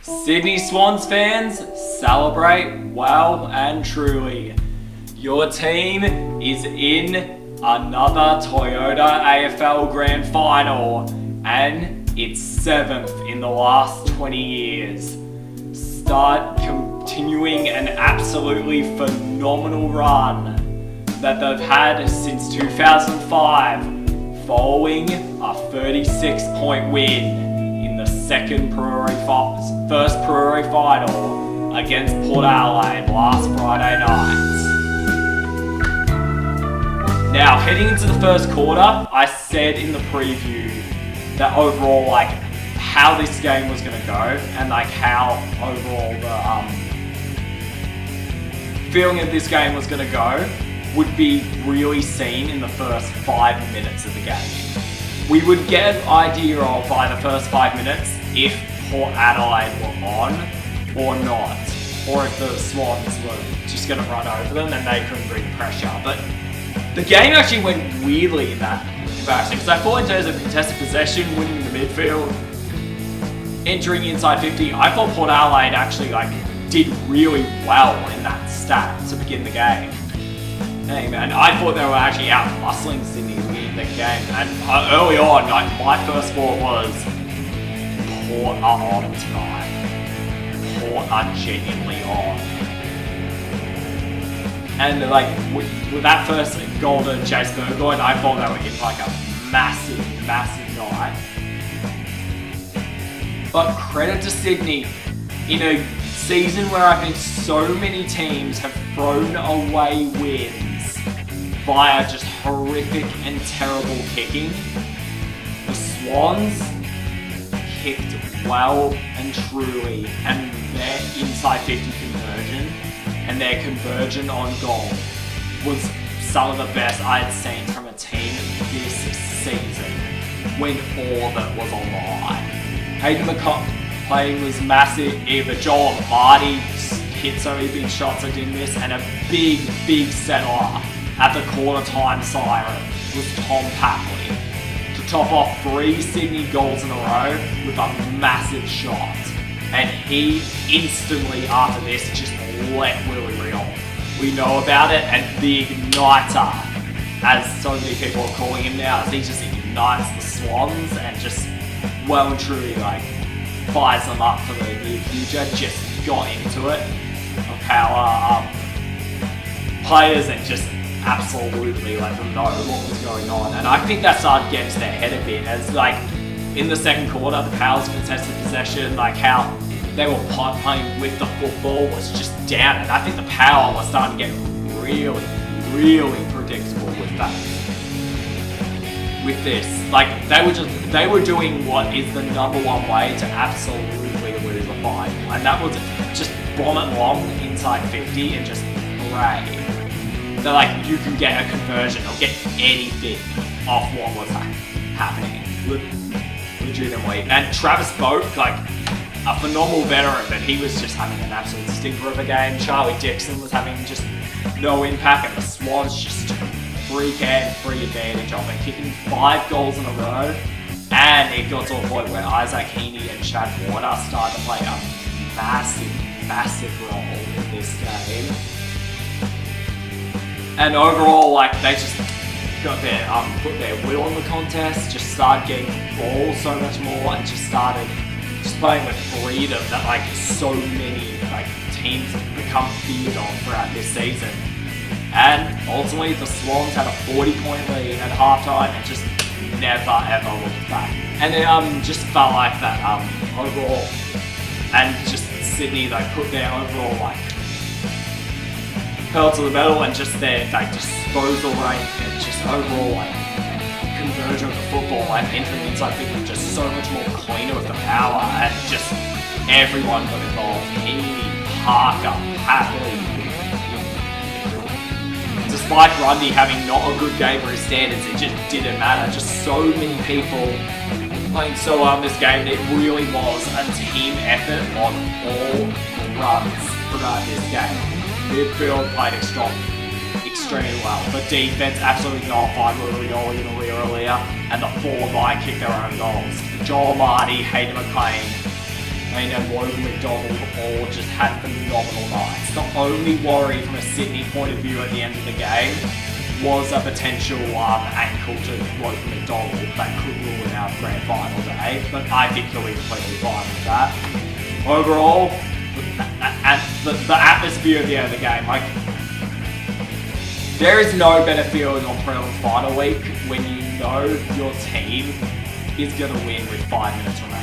Sydney Swans fans, celebrate well and truly. Your team is in another Toyota AFL Grand Final, and it's 7th in the last 20 years. Start continuing an absolutely phenomenal run that they've had since 2005, following a 36-point win in the first Prairie final against Port Adelaide last Friday night. Now, heading into the first quarter, I said in the preview that overall, how this game was going to go, and how overall the feeling of this game was going to go would be really seen in the first 5 minutes of the game. We would get an idea of, by the first 5 minutes, if Port Adelaide were on or not, or if the Swans were just going to run over them and they couldn't bring pressure. But the game actually went weirdly in that comparison, because I thought in terms of contested possession, winning the midfield, entering inside 50, I thought Port Adelaide actually did really well in that stat to begin the game. Hey man, I thought they were actually out muscling Sydney to win the game, and early on, my first thought was, Port are on tonight. Port are genuinely on. And with that first goal to Chase Burgoyne, I thought they were in a massive, massive night. But credit to Sydney, in a season where I think so many teams have thrown away wins via just horrific and terrible kicking, the Swans kicked well and truly, and their inside 50 conversion and their conversion on goal was some of the best I had seen from a team this season, when all that was on the line. Hayden McCullough was massive. Either Joel and Marty hit so many big shots that didn't miss, and a big settler at the quarter time siren was Tom Papley to top off 3 Sydney goals in a row with a massive shot. And he instantly after this just let Willie reel. We know about it, and the igniter, as so many people are calling him now, as he just ignites the Swans and just well and truly fires them up for the near future. Just got into it, of power players, and just absolutely know what was going on. And I think that started getting to their head a bit, as in the second quarter, the Powers contested possession, how they were playing with the football was just down, and I think the Power was starting to get really predictable with that. With this, they were doing what is the #1 way to absolutely lose a fight, and that was just bomb it long inside 50 and just pray that you can get a conversion or get anything off what was happening legitimately. And Travis Boat, a phenomenal veteran, but he was just having an absolute stinker of a game. Charlie Dixon was having just no impact, and the Swans just took free advantage of it, kicking 5 goals in a row, and it got to a point where Isaac Heaney and Chad Warner started to play a massive role in this game. And overall, they just got put their will in the contest, just started getting balls so much more, and just started playing with freedom that so many teams have become feared on throughout this season. And ultimately, the Swans had a 40-point lead at halftime and just never ever looked back. And it just felt like that overall, and just Sydney, they put their overall pedal to the metal, and just their disposal rate and just overall conversion of the football, entering inside 50, just so much more cleaner with the Power, and just everyone got involved. Heaney, Parker, Papley. Despite Grundy having not a good game for his standards, it just didn't matter. Just so many people playing so well in this game. It really was a team effort on all runs throughout this game. Midfield played extremely well. The defense absolutely nullified Willie earlier, and the forward line kicked their own goals. Joel Marty, Hayden McLean, and Logan McDonald all just had phenomenal nights. The only worry from a Sydney point of view at the end of the game was a potential ankle to Logan McDonald that could ruin our grand final day, but I think he'll be completely fine with that. Overall, the atmosphere at the end of the game, like, there is no better feeling on prelims final week when you know your team is going to win with 5 minutes remaining.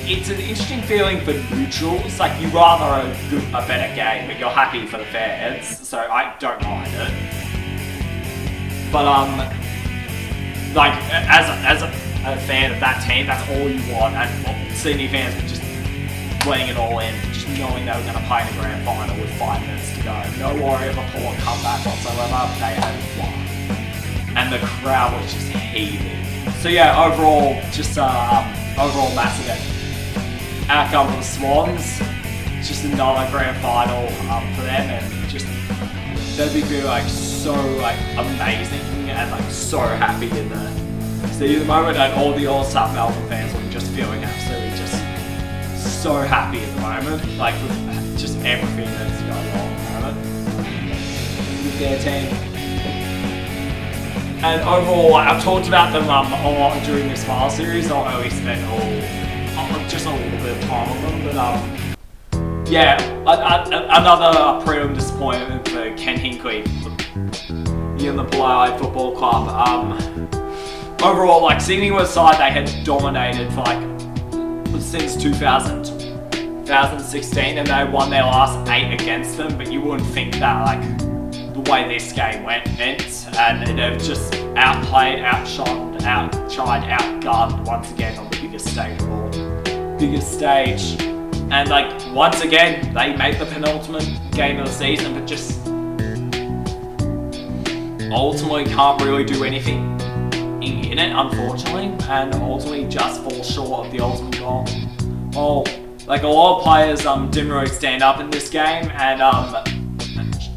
It's an interesting feeling for neutrals. Like, you rather a better game, but you're happy for the fans, so I don't mind it. But like, as a fan of that team, that's all you want. And Sydney fans were just letting it all in, just knowing they were going to play in the grand final with 5 minutes to go. No worry of a poor comeback whatsoever. They had won, and the crowd was just heaving. So yeah, overall, just overall massive outcome for the Swans. Just another grand final for them, and just they'd be feeling like so amazing and like so happy in the moment, and all the All-Star Melbourne fans were just feeling absolutely just so happy at the moment, like with just everything that's going on at the moment with their team. And overall, I've talked about them a lot during this file series. I'll only spend just a little bit of time on them, but yeah, another prelim disappointment for Ken Hinkley in the Blue Eye Football Club. Overall, like, Sydney was a side they had dominated for since 2016, and they won their last 8 against them. But you wouldn't think that the way this game went, and they've just outplayed, outshined, outgunned once again on the biggest stage of all. Biggest stage. And once again, they made the penultimate game of the season, but just ultimately can't really do anything in it, unfortunately, and ultimately just fall short of the ultimate goal. A lot of players didn't really stand up in this game, and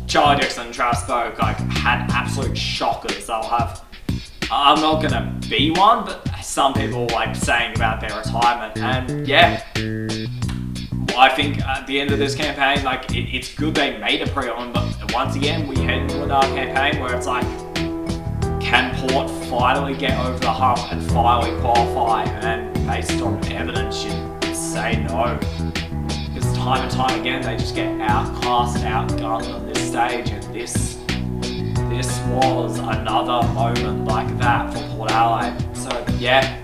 Charlie Dixon and Travis Boak had absolute shockers. They'll have. I'm not gonna be one, but some people saying about their retirement, and yeah, I think at the end of this campaign, it's good they made a prelim, but once again, we head into another campaign where it's can Port finally get over the hump and finally qualify? And based on evidence, you say no. Because time and time again, they just get outclassed, outgunned on this stage, and this was another moment like that for Port Adelaide. So yeah,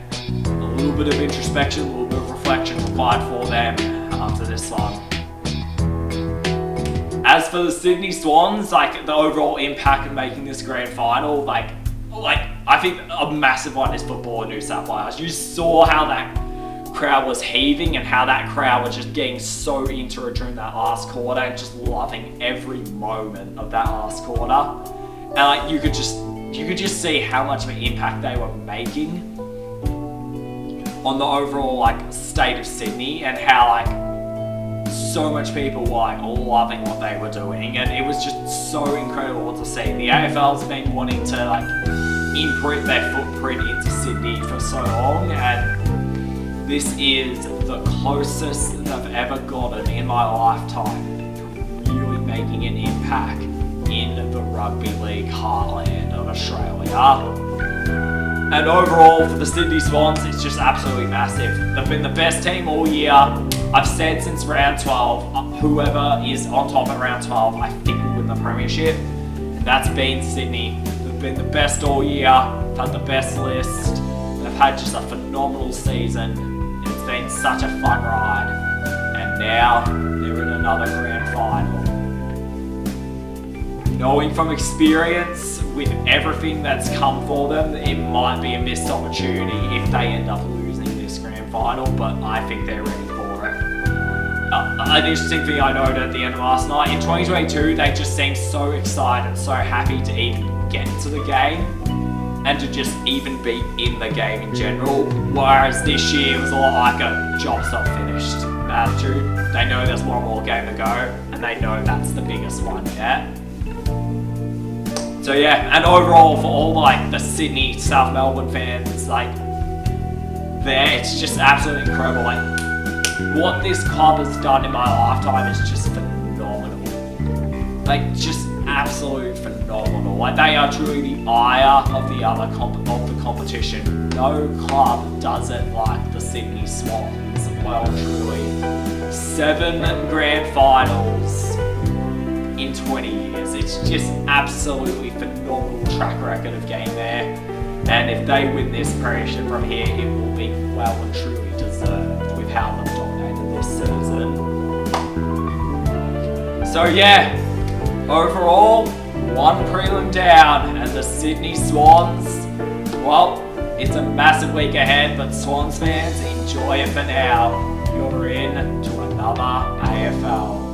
a little bit of introspection, a little bit of reflection required for them after this one. As for the Sydney Swans, the overall impact of making this grand final, I think a massive one is football in New South Wales. You saw how that crowd was heaving and how that crowd was just getting so into it during that last quarter and just loving every moment of that last quarter. And you could just see how much of an impact they were making on the overall state of Sydney, and how so much people were loving what they were doing, and it was just so incredible to see. The AFL's been wanting to imprint their footprint into Sydney for so long, and this is the closest they've ever gotten in my lifetime to really making an impact in the rugby league heartland of Australia. And overall, for the Sydney Swans, it's just absolutely massive. They've been the best team all year. I've said since round 12, whoever is on top at round 12, I think will win the premiership. And that's been Sydney. They've been the best all year. They've had the best list. They've had just a phenomenal season. It's been such a fun ride. And now they're in another grand final. Knowing from experience, with everything that's come for them, it might be a missed opportunity if they end up losing this grand final, but I think they're ready for it. An interesting thing I noted at the end of last night, in 2022, they just seemed so excited, so happy to even get to the game, and to just even be in the game in general, whereas this year it was a lot like a job's not finished attitude. They know there's one more game to go, and they know that's the biggest one yet. So yeah, and overall for all the Sydney, South Melbourne fans, it's just absolutely incredible. what this club has done in my lifetime is just phenomenal. Like, just absolute phenomenal. Like, they are truly the ire of the competition. No club does it like the Sydney Swans. Well, truly. 7 grand finals in 20 years. It's just absolutely phenomenal track record of getting there. And if they win this premiership from here, it will be well and truly deserved with how they've dominated this season. So yeah, overall, 1 prelim down, and the Sydney Swans, well, it's a massive week ahead, but Swans fans, enjoy it for now. You're in to another AFL.